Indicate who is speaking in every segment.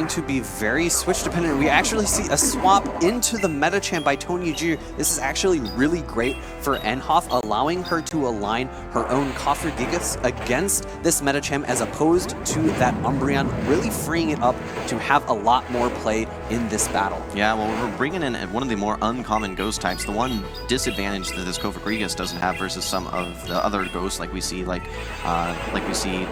Speaker 1: going to be very switch dependent. We actually see a swap into the Medicham by Tony Jr. This is actually really great for Enhoff, allowing her to align her own Coffer Gigas against this Medicham as opposed to that Umbreon, really freeing it up to have a lot more play in this battle.
Speaker 2: Yeah, well, we're bringing in one of the more uncommon ghost types. The one disadvantage that this Cofagrigus doesn't have versus some of the other ghosts like we see with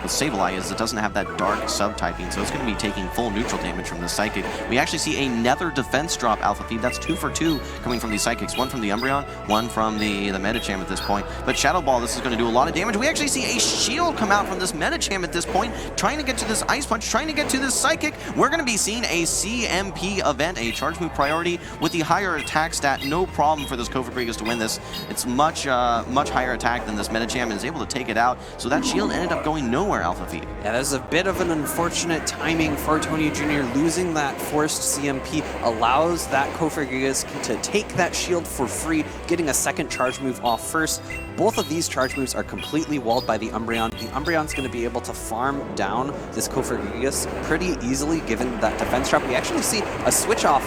Speaker 2: Sableye is it doesn't have that dark subtyping, so it's going to be taking full neutral damage from the Psychic. We actually see another defense drop Alpha Feed. That's 2 for 2 coming from these Psychics. One from the Umbreon, one from the Medicham at this point. But Shadow Ball, this is going to do a lot of damage. We actually see a shield come out from this Medicham at this point, trying to get to this Ice Punch, trying to get to this Psychic. We're going to be seeing a CMP event, a charge move priority with the higher attack stat. No problem for this Cofagrigus to win this. It's much higher attack than this Medicham and is able to take it out. So that shield ended up going nowhere, Alpha Feed.
Speaker 1: Yeah, there's a bit of an unfortunate timing for Tony Jr. Losing that forced CMP allows that Cofagrigus to take that shield for free, getting a second charge move off first. Both of these charge moves are completely walled by the Umbreon. The Umbreon's going to be able to farm down this Cofagrigus pretty easily given that defense drop. We actually see a switch out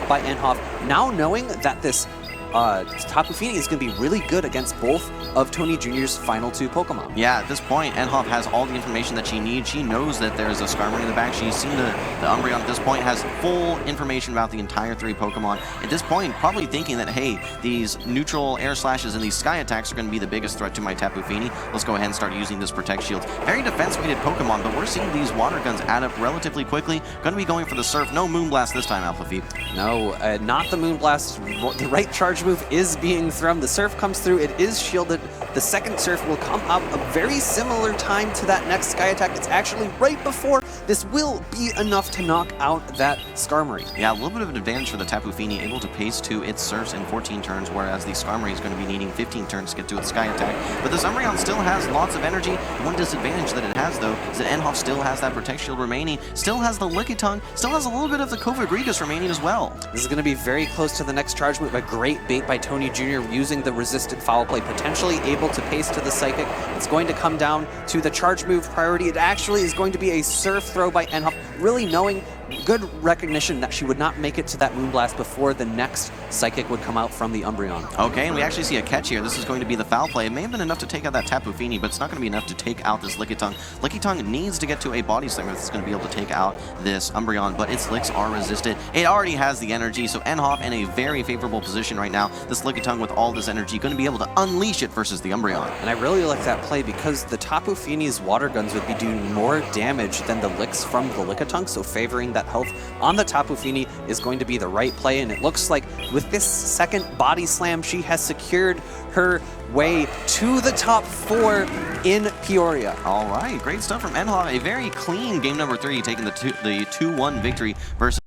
Speaker 1: by Enhoff, now knowing that this Tapu Fini is going to be really good against both of Tony Jr.'s final 2 Pokemon.
Speaker 2: Yeah, at this point, Enhoff has all the information that she needs. She knows that there's a Skarmory in the back. She's seen the Umbreon at this point, has full information about the entire 3 Pokemon. At this point, probably thinking that, hey, these neutral air slashes and these sky attacks are going to be the biggest threat to my Tapu Fini. Let's go ahead and start using this Protect Shield. Very defense-weighted Pokemon, but we're seeing these water guns add up relatively quickly. Going to be going for the Surf. No Moonblast this time, Alpha Feed.
Speaker 1: No, not the Moonblast. The right charge move is being thrown. The Surf comes through. It is shielded. The second Surf will come up a very similar time to that next Sky Attack. It's actually right before. This will be enough to knock out that Skarmory.
Speaker 2: Yeah, a little bit of an advantage for the Tapu Fini, able to pace to its Surfs in 14 turns, whereas the Skarmory is going to be needing 15 turns to get to its Sky Attack. But this Umbreon still has lots of energy. The one disadvantage that it has, though, is that Enhoff still has that Protect Shield remaining, still has the Lickitung, still has a little bit of the Cofagrigus remaining as well.
Speaker 1: This is going to be very close to the next charge move. A great bait by Tony Jr. using the resisted foul play, potentially able to pace to the Psychic. It's going to come down to the charge move priority. It actually is going to be a Surf throw by Enhoff, really knowing good recognition that she would not make it to that Moonblast before the next Psychic would come out from the Umbreon.
Speaker 2: Okay, and we actually see a catch here. This is going to be the foul play. It may have been enough to take out that Tapu Fini, but it's not going to be enough to take out this Lickitung. Lickitung needs to get to a Body Slam if it's going to be able to take out this Umbreon, but its licks are resisted. It already has the energy, so Enhoff in a very favorable position right now. This Lickitung with all this energy going to be able to unleash it versus the Umbreon.
Speaker 1: And I really like that play because the Tapu Fini's water guns would be doing more damage than the licks from the Lickitung, so favoring that health on the Tapu Fini is going to be the right play, and it looks like with this second Body Slam, she has secured her way to the top 4 in Peoria.
Speaker 2: All right, great stuff from Enhoff. A very clean game number 3, taking the 2-1 victory versus